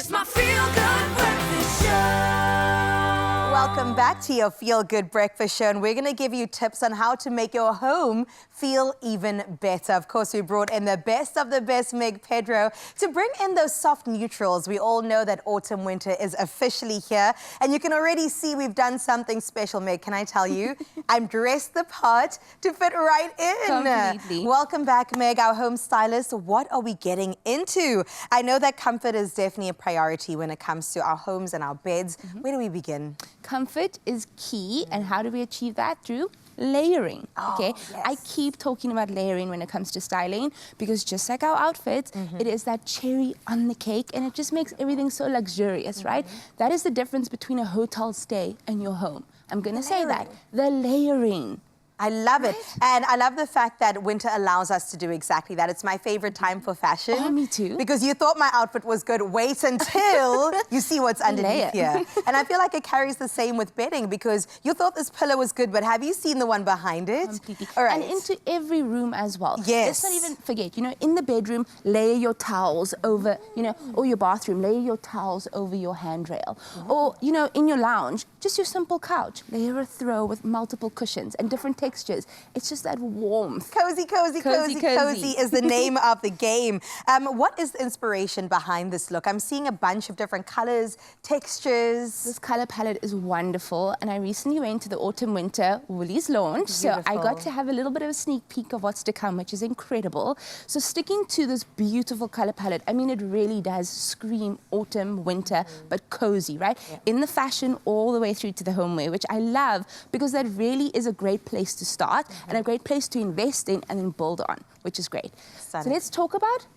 It's my feel-good breakfast show. Welcome back to your Feel Good Breakfast Show, and we're going to give you tips on how to make your home feel even better. Of course, we brought in the best of the best, Meg Pedro, to bring in those soft neutrals. We all know that autumn winter is officially here, and you can already see we've done something special, Meg. Can I tell you? I'm dressed the part to fit right in. Completely. Welcome back, Meg, our home stylist. What are we getting into? I know that comfort is definitely a priority when it comes to our homes and our beds. Where do we begin? Comfort is key, and how do we achieve that? Through layering. Okay, yes. I keep talking about layering when it comes to styling, because just like our outfits, it is that cherry on the cake, and it just makes everything so luxurious, right? That is the difference between a hotel stay and your home. I'm gonna say that, the layering. I love it. And I love the fact that winter allows us to do exactly that. It's my favorite time for fashion. Oh, me too. Because you thought my outfit was good. Wait until you see what's underneath here. And I feel like it carries the same with bedding, because you thought this pillow was good, but have you seen the one behind it? Completely. All right. And into every room as well. Yes. Let's not even forget, you know, in the bedroom, layer your towels over, you know, or your bathroom, layer your towels over your handrail. Or, you know, in your lounge, just your simple couch, layer a throw with multiple cushions and different textures. It's just that warmth. Cozy, cozy, cozy, Cozy, cozy, cozy is the name of the game. What is the inspiration behind this look? I'm seeing a bunch of different colors, textures. This color palette is wonderful, and I recently went to the autumn winter Woolies launch, so I got to have a little bit of a sneak peek of what's to come, which is incredible. So sticking to this beautiful color palette, I mean, it really does scream autumn, winter, but cozy, right? In the fashion all the way through to the homeware, which I love, because that really is a great place to start and a great place to invest in and then build on, which is great. Stunning. So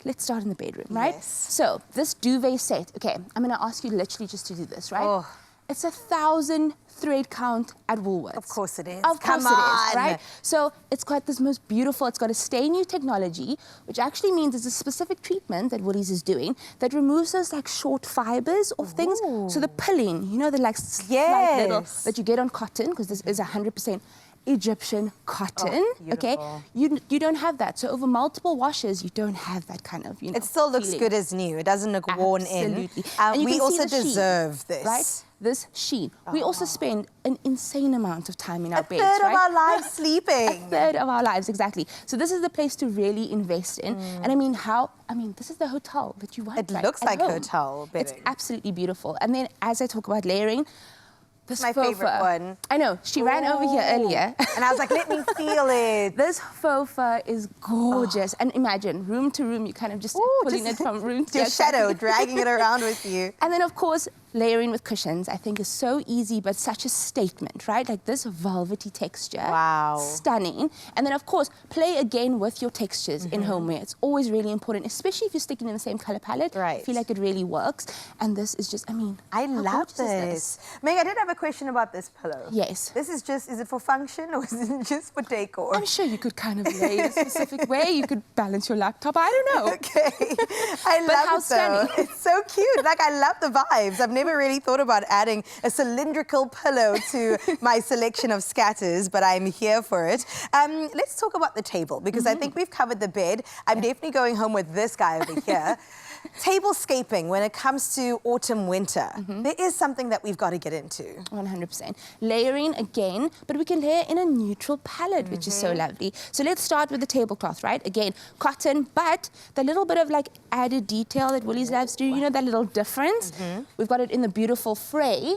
let's start in the bedroom, right? Yes. So this duvet set, okay, I'm gonna ask you literally just to do this, right? It's 1,000 thread count at Woolworths. Of course it is. Of course Come on. it is, right? So it's got this most beautiful, it's got a stay new technology, which actually means there's a specific treatment that Woolies is doing that removes those like short fibers of things. So the pilling, you know, the like slight little that you get on cotton, because this is 100% Egyptian cotton, okay? You don't have that. So over multiple washes, you don't have that kind of, you know, it still looks feeling. good as new. It doesn't look worn in. And you we can also see the deserve sheen, this. right? This sheen. We also spend an insane amount of time in our beds, A third right? of our lives sleeping. A third of our lives, exactly. So this is the place to really invest in. And I mean, this is the hotel that you want. It looks like hotel bedding. It's absolutely beautiful. And then as I talk about layering, this my faux favorite fur. one. I know, she ran over here earlier. And I was like, let me feel it. This faux fur is gorgeous. And imagine, room to room, you kind of just pulling it from room to your shadow, dragging it around with you. And then, of course, layering with cushions, I think is so easy, but such a statement, right? Like this velvety texture. Wow. Stunning. And then, of course, play again with your textures in homeware. It's always really important, especially if you're sticking in the same color palette. Right. I feel like it really works. And this is just, I mean, I love this. Meg, I did have a question about this pillow. Yes. This is just, is it for function or is it just for decor? I'm sure you could kind of lay it a specific way. You could balance your laptop. I don't know. Okay. I love how it though. stunning. It's so cute. Like, I love the vibes. I've never really thought about adding a cylindrical pillow to my selection of scatters, but I'm here for it. Let's talk about the table, because I think we've covered the bed. I'm definitely going home with this guy over here. Tablescaping, when it comes to autumn, winter, there is something that we've got to get into. 100%. Layering again, but we can layer in a neutral palette, which is so lovely. So let's start with the tablecloth, right? Again, cotton, but the little bit of like added detail that Woolies loves to do, you know, that little difference? We've got it in the beautiful fray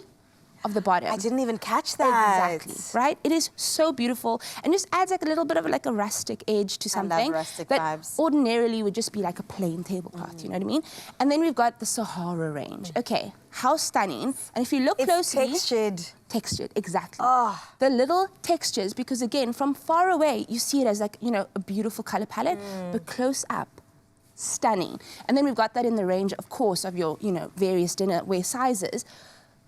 of the bottom. I didn't even catch that. Exactly, right? It is so beautiful and just adds like a little bit of like a rustic edge to something. I love rustic that vibes. ordinarily would just be like a plain tablecloth, you know what I mean? And then we've got the Sahara range. Okay, how stunning. And if you look closely... Textured, exactly. The little textures, because again, from far away, you see it as like, you know, a beautiful color palette, but close up, stunning. And then we've got that in the range, of course, of your, you know, various dinnerware sizes.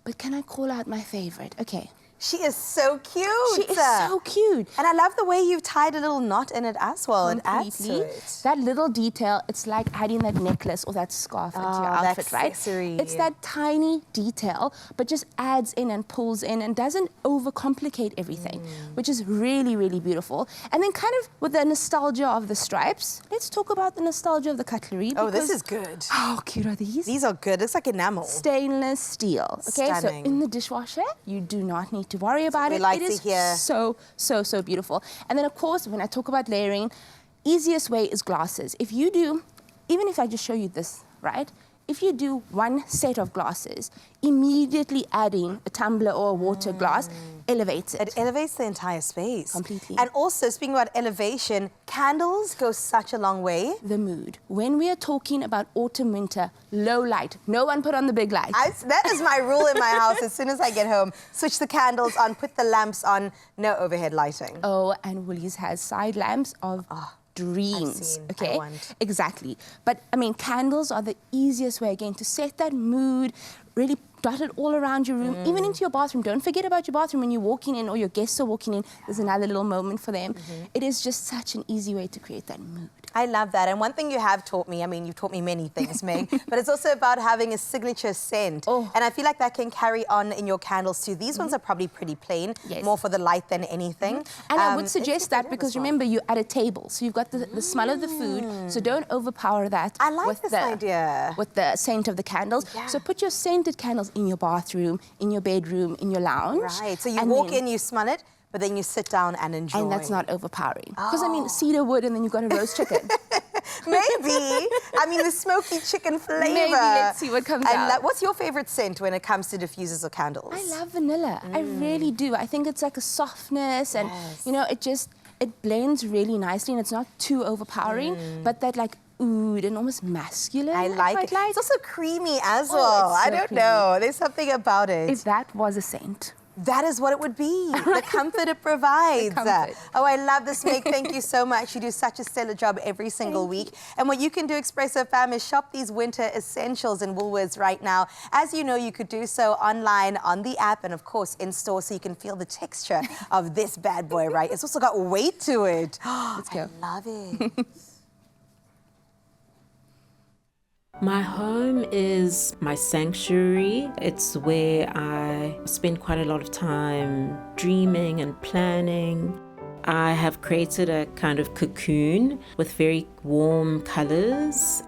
But can I call out my favorite? Okay, She is so cute. She is so cute. And I love the way you've tied a little knot in it as well. It adds to Completely. it. That little detail, it's like adding that necklace or that scarf into your that outfit, right? accessory. It's that tiny detail, but just adds in and pulls in and doesn't overcomplicate everything, which is really, really beautiful. And then kind of with the nostalgia of the stripes, let's talk about the nostalgia of the cutlery. Oh, this because is good. how cute are these? These are good. It's like enamel. Stainless steel. Okay, Stunning. so in the dishwasher, you do not need to worry about we it. like It to is hear. so beautiful. And then of course, when I talk about layering, easiest way is glasses. If you do, even if I just show you this, right? If you do one set of glasses, immediately adding a tumbler or a water glass elevates it. It elevates the entire space. Completely. And also, speaking about elevation, candles go such a long way. The mood. When we are talking about autumn, winter, low light, no one put on the big light. That is my rule in my house. As soon as I get home, switch the candles on, put the lamps on, no overhead lighting. Oh, and Woolies has side lamps of dreams. seen. I Okay, want. exactly. But I mean, candles are the easiest way again to set that mood. Really dot it all around your room, even into your bathroom. Don't forget about your bathroom when you're walking in or your guests are walking in. There's another little moment for them. It is just such an easy way to create that mood. I love that. And one thing you have taught me, I mean, you've taught me many things, Meg, but it's also about having a signature scent. Oh. And I feel like that can carry on in your candles too. These ones are probably pretty plain, Yes. more for the light than anything. And I would it's suggest super that good because as well. remember, you're at a table, so you've got the smell of the food, so don't overpower that I like with this the, idea. with the scent of the candles. Yeah. So put your scented candles in your bathroom, in your bedroom, in your lounge. Right, so you and walk then- in, you smell it, but then you sit down and enjoy. And that's not overpowering. Because I mean, cedar wood and then you've got a roast chicken. Maybe. I mean, the smoky chicken flavor. Maybe, let's see what comes out. What's your favorite scent when it comes to diffusers or candles? I love vanilla. I really do. I think it's like a softness and, Yes. you know, it blends really nicely and it's not too overpowering, but that like oud and almost masculine. I like quite it. It's also creamy as Oh, well. it's I so don't creamy. know. There's something about it. If that was a scent. That is what it would be. The comfort it provides. comfort. Oh, I love this, Meg. Thank you so much. You do such a stellar job every single week. And what you can do, Expresso fam, is shop these winter essentials in Woolworths right now. As you know, you could do so online, on the app, and of course in store, so you can feel the texture of this bad boy, right? It's also got weight to it. Let's go. I love it. My home is my sanctuary. It's where I spend quite a lot of time dreaming and planning. I have created a kind of cocoon with very warm colors.